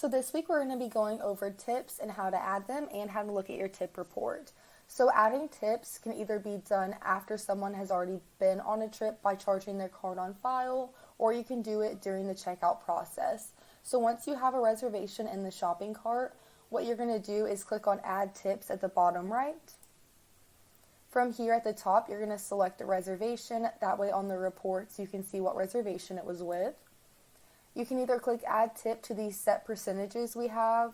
So this week we're going to be going over tips and how to add them and how to look at your tip report. So adding tips can either be done after someone has already been on a trip by charging their card on file, or you can do it during the checkout process. So once you have a reservation in the shopping cart, what you're going to do is click on Add Tips at the bottom right. From here at the top, you're going to select a reservation. That way on the reports you can see what reservation it was with. You can either click Add Tip to these set percentages we have.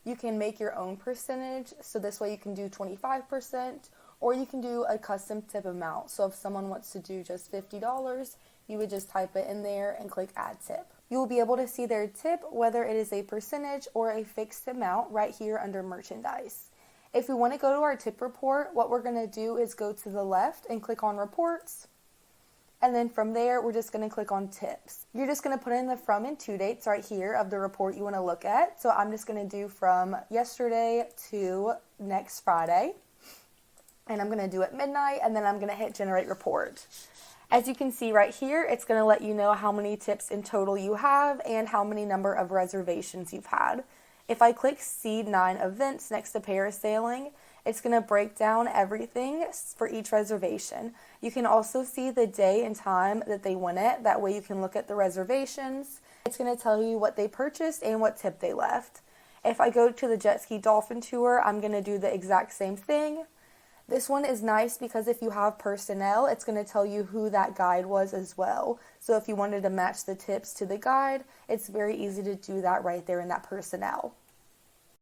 You can make your own percentage, so this way you can do 25%, or you can do a custom tip amount. So if someone wants to do just $50, you would just type it in there and click Add Tip. You will be able to see their tip, whether it is a percentage or a fixed amount, right here under Merchandise. If we want to go to our tip report, what we're going to do is go to the left and click on Reports. And then from there, we're just going to click on Tips. You're just going to put in the from and to dates right here of the report you want to look at. So I'm just going to do from yesterday to next Friday. And I'm going to do it midnight, and then I'm going to hit Generate Report. As you can see right here, it's going to let you know how many tips in total you have and how many number of reservations you've had. If I click See 9 events next to parasailing, it's going to break down everything for each reservation. You can also see the day and time that they went it. That way you can look at the reservations. It's going to tell you what they purchased and what tip they left. If I go to the jet ski dolphin tour, I'm going to do the exact same thing. This one is nice because if you have personnel, it's going to tell you who that guide was as well. So if you wanted to match the tips to the guide, it's very easy to do that right there in that personnel.